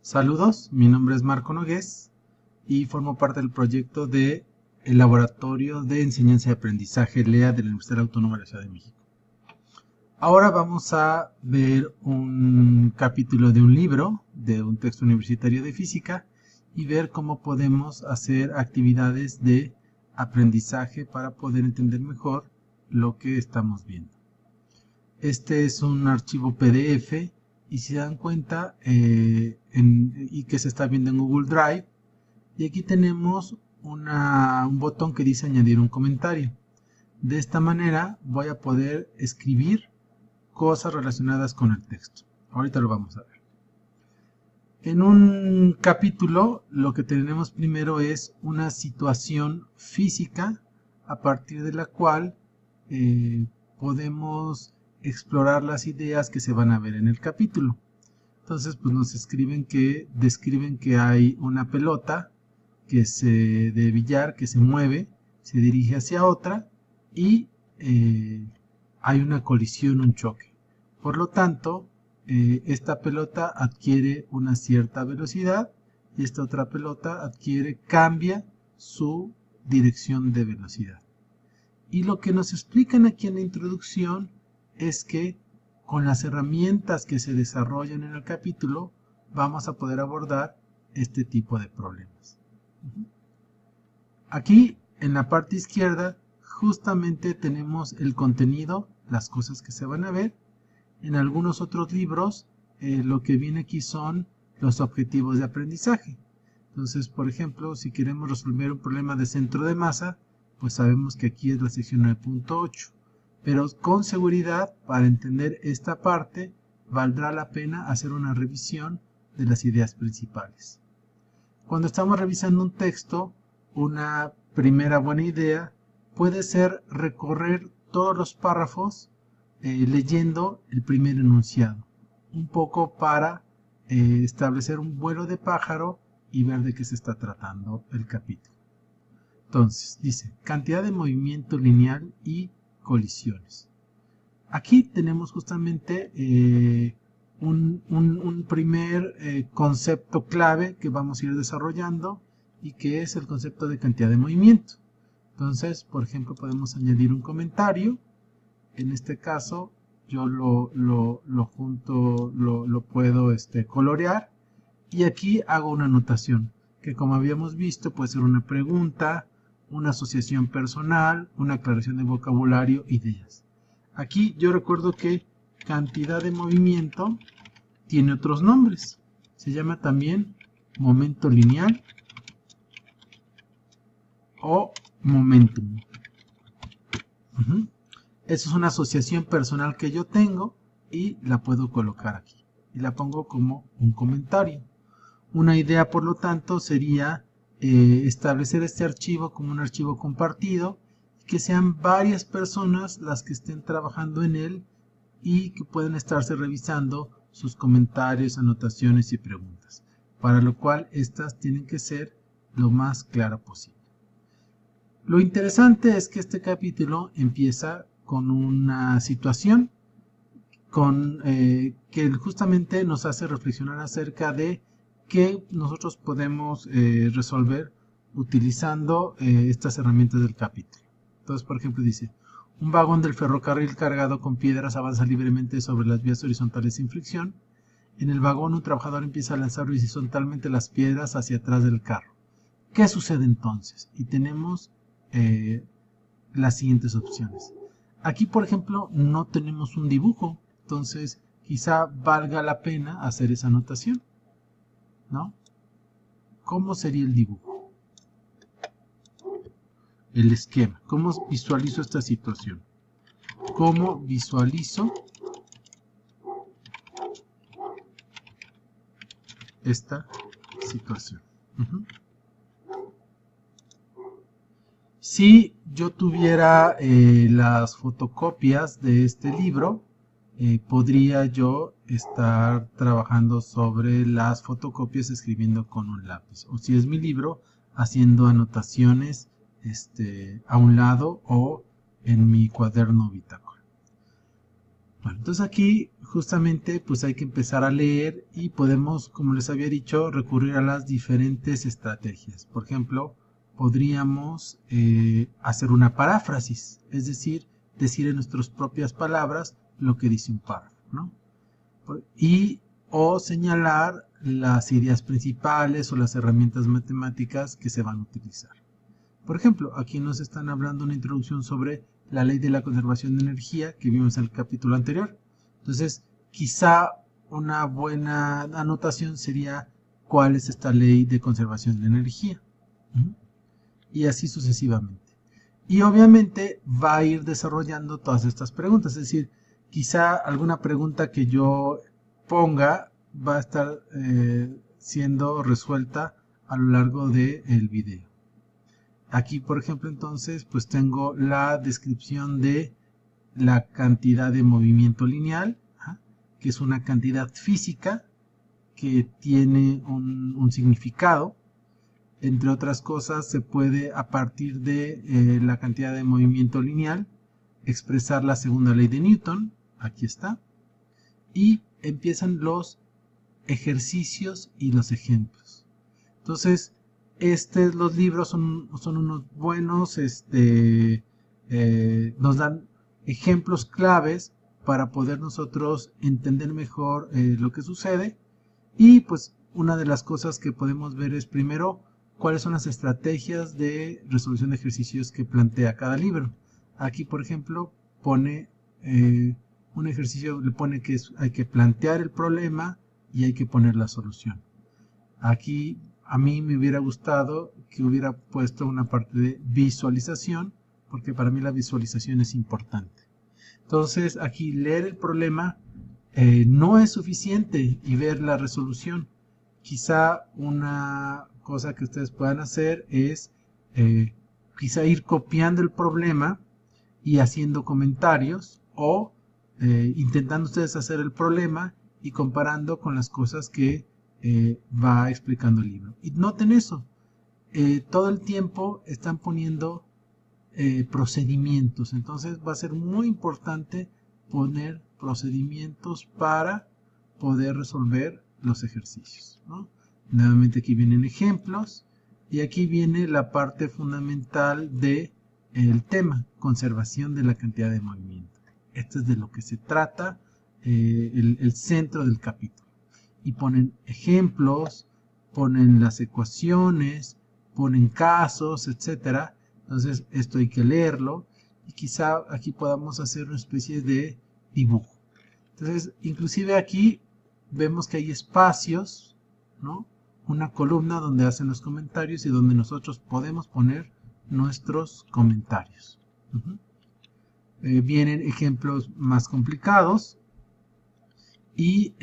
Saludos, mi nombre es Marco Nogués y formo parte del proyecto de el Laboratorio de Enseñanza y Aprendizaje LEA de la Universidad Autónoma de la Ciudad de México. Ahora vamos a ver un capítulo de un libro, de un texto universitario de física, y ver cómo podemos hacer actividades de aprendizaje para poder entender mejor lo que estamos viendo. Este es un archivo PDF y si se dan cuenta y que se está viendo en Google Drive, y aquí tenemos un botón que dice añadir un comentario. De esta manera voy a poder escribir cosas relacionadas con el texto. Ahorita lo vamos a ver. En un capítulo lo que tenemos primero es una situación física a partir de la cual podemos explorar las ideas que se van a ver en el capítulo. Entonces, pues nos describen que hay una pelota de billar que se mueve, se dirige hacia otra y hay una colisión, un choque. Por lo tanto, esta pelota adquiere una cierta velocidad y esta otra pelota cambia su dirección de velocidad. Y lo que nos explican aquí en la introducción es que con las herramientas que se desarrollan en el capítulo vamos a poder abordar este tipo de problemas. Aquí en la parte izquierda justamente tenemos el contenido, las cosas que se van a ver. En algunos otros libros lo que viene aquí son los objetivos de aprendizaje. Entonces, por ejemplo, si queremos resolver un problema de centro de masa, pues sabemos que aquí es la sección 9.8. Pero con seguridad, para entender esta parte, valdrá la pena hacer una revisión de las ideas principales. Cuando estamos revisando un texto, una primera buena idea puede ser recorrer todos los párrafos leyendo el primer enunciado, un poco para establecer un vuelo de pájaro y ver de qué se está tratando el capítulo. Entonces, dice, cantidad de movimiento lineal y colisiones. Aquí tenemos justamente un primer concepto clave que vamos a ir desarrollando y que es el concepto de cantidad de movimiento. Entonces, por ejemplo, podemos añadir un comentario. En este caso, yo lo puedo colorear y aquí hago una anotación que, como habíamos visto, puede ser una pregunta, una asociación personal, una aclaración de vocabulario, ideas. Aquí yo recuerdo que cantidad de movimiento tiene otros nombres. Se llama también momento lineal o momentum. Esa es una asociación personal que yo tengo y la puedo colocar aquí. Y la pongo como un comentario. Una idea, por lo tanto, sería establecer este archivo como un archivo compartido, que sean varias personas las que estén trabajando en él y que puedan estarse revisando sus comentarios, anotaciones y preguntas, para lo cual estas tienen que ser lo más claro posible. Lo interesante es que este capítulo empieza con una situación que justamente nos hace reflexionar acerca de que nosotros podemos resolver utilizando estas herramientas del capítulo. Entonces, por ejemplo, dice, un vagón del ferrocarril cargado con piedras avanza libremente sobre las vías horizontales sin fricción. En el vagón un trabajador empieza a lanzar horizontalmente las piedras hacia atrás del carro. ¿Qué sucede entonces? Y tenemos las siguientes opciones. Aquí, por ejemplo, no tenemos un dibujo, entonces quizá valga la pena hacer esa anotación, ¿no? ¿Cómo sería el dibujo? El esquema. ¿Cómo visualizo esta situación? ¿Cómo visualizo esta situación? Si yo tuviera las fotocopias de este libro, podría yo estar trabajando sobre las fotocopias escribiendo con un lápiz. O si es mi libro, haciendo anotaciones a un lado o en mi cuaderno bitácora. Bueno, entonces aquí justamente pues hay que empezar a leer y podemos, como les había dicho, recurrir a las diferentes estrategias. Por ejemplo, podríamos hacer una paráfrasis, es decir en nuestras propias palabras lo que dice un párrafo, ¿no? O señalar las ideas principales o las herramientas matemáticas que se van a utilizar. Por ejemplo, aquí nos están hablando una introducción sobre la ley de la conservación de energía que vimos en el capítulo anterior. Entonces, quizá una buena anotación sería cuál es esta ley de conservación de energía. Y así sucesivamente. Y obviamente va a ir desarrollando todas estas preguntas. Es decir, quizá alguna pregunta que yo ponga va a estar siendo resuelta a lo largo del video. Aquí, por ejemplo, entonces, pues tengo la descripción de la cantidad de movimiento lineal, que es una cantidad física que tiene un significado. Entre otras cosas, se puede, a partir de la cantidad de movimiento lineal, expresar la segunda ley de Newton. Aquí está. Y empiezan los ejercicios y los ejemplos. Entonces, los libros son unos buenos, nos dan ejemplos claves para poder nosotros entender mejor lo que sucede. Y pues una de las cosas que podemos ver es primero cuáles son las estrategias de resolución de ejercicios que plantea cada libro. Aquí, por ejemplo, pone un ejercicio, le pone que hay que plantear el problema y hay que poner la solución. Aquí a mí me hubiera gustado que hubiera puesto una parte de visualización, porque para mí la visualización es importante. Entonces, aquí leer el problema no es suficiente y ver la resolución. Quizá una cosa que ustedes puedan hacer es quizá ir copiando el problema y haciendo comentarios o intentando ustedes hacer el problema y comparando con las cosas que va explicando el libro. Y noten eso, todo el tiempo están poniendo procedimientos, entonces va a ser muy importante poner procedimientos para poder resolver los ejercicios, ¿no? Nuevamente aquí vienen ejemplos y aquí viene la parte fundamental del tema, conservación de la cantidad de movimiento. Esto es de lo que se trata, el centro del capítulo. Y ponen ejemplos, ponen las ecuaciones, ponen casos, etcétera. Entonces esto hay que leerlo y quizá aquí podamos hacer una especie de dibujo. Entonces, inclusive aquí vemos que hay espacios, ¿no? Una columna donde hacen los comentarios y donde nosotros podemos poner nuestros comentarios. Vienen ejemplos más complicados y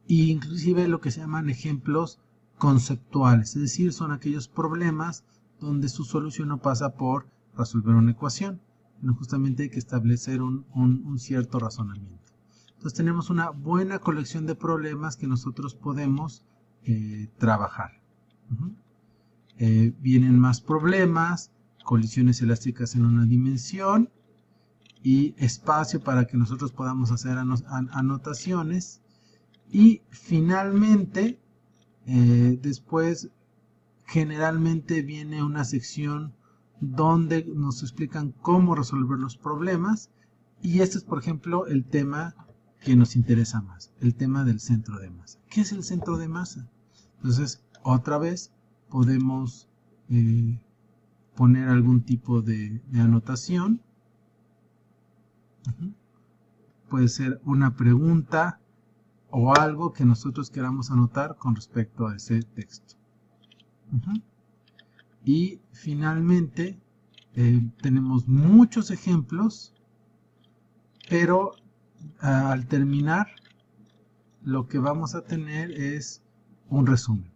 inclusive lo que se llaman ejemplos conceptuales, es decir, son aquellos problemas donde su solución no pasa por resolver una ecuación, sino justamente hay que establecer un cierto razonamiento. Entonces tenemos una buena colección de problemas que nosotros podemos trabajar. Vienen más problemas, colisiones elásticas en una dimensión y espacio para que nosotros podamos hacer anotaciones. Y finalmente, después generalmente viene una sección donde nos explican cómo resolver los problemas. Y este es, por ejemplo, el tema que nos interesa más, el tema del centro de masa. ¿Qué es el centro de masa? Entonces, otra vez podemos poner algún tipo de anotación. Puede ser una pregunta o algo que nosotros queramos anotar con respecto a ese texto. Y finalmente tenemos muchos ejemplos, pero al terminar lo que vamos a tener es un resumen.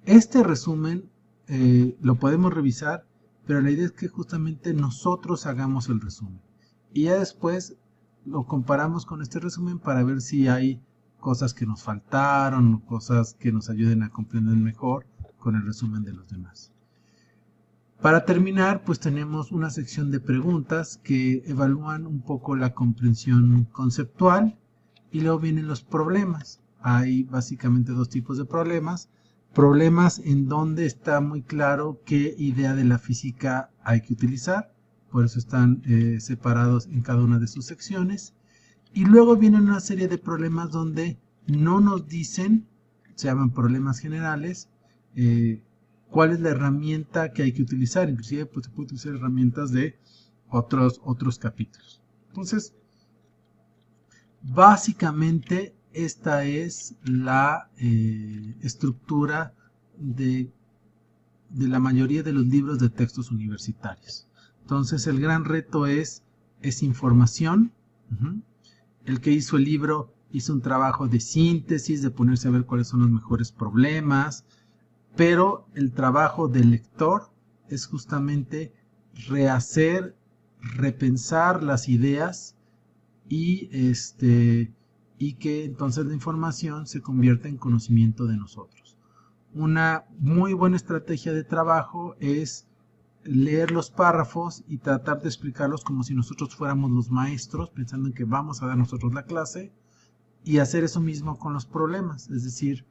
Este resumen lo podemos revisar, pero la idea es que justamente nosotros hagamos el resumen y ya después lo comparamos con este resumen para ver si hay cosas que nos faltaron, cosas que nos ayuden a comprender mejor con el resumen de los demás. Para terminar, pues tenemos una sección de preguntas que evalúan un poco la comprensión conceptual y luego vienen los problemas. Hay básicamente dos tipos de problemas. Problemas en donde está muy claro qué idea de la física hay que utilizar, por eso están separados en cada una de sus secciones. Y luego vienen una serie de problemas donde no nos dicen, se llaman problemas generales, cuál es la herramienta que hay que utilizar. Inclusive pues, se puede utilizar herramientas de otros capítulos. Entonces, básicamente esta es la estructura de la mayoría de los libros de textos universitarios. Entonces el gran reto es información. El que hizo el libro hizo un trabajo de síntesis, de ponerse a ver cuáles son los mejores problemas, pero el trabajo del lector es justamente rehacer, repensar las ideas y que entonces la información se convierta en conocimiento de nosotros. Una muy buena estrategia de trabajo es leer los párrafos y tratar de explicarlos como si nosotros fuéramos los maestros, pensando en que vamos a dar nosotros la clase, y hacer eso mismo con los problemas, es decir,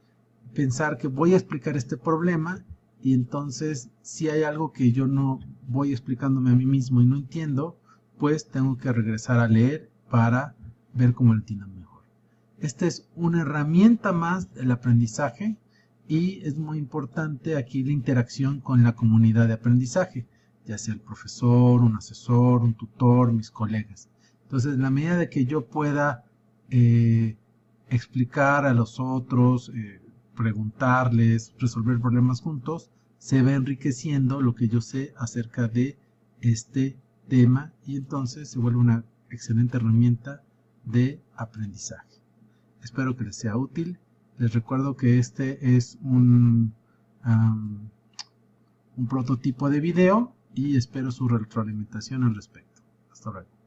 pensar que voy a explicar este problema y entonces si hay algo que yo no voy explicándome a mí mismo y no entiendo, pues tengo que regresar a leer para ver cómo lo entiendo mejor. Esta es una herramienta más del aprendizaje y es muy importante aquí la interacción con la comunidad de aprendizaje, ya sea el profesor, un asesor, un tutor, mis colegas. Entonces, en la medida de que yo pueda explicar a los otros, preguntarles, resolver problemas juntos, se va enriqueciendo lo que yo sé acerca de este tema y entonces se vuelve una excelente herramienta de aprendizaje. Espero que les sea útil. Les recuerdo que este es un prototipo de video y espero su retroalimentación al respecto. Hasta luego.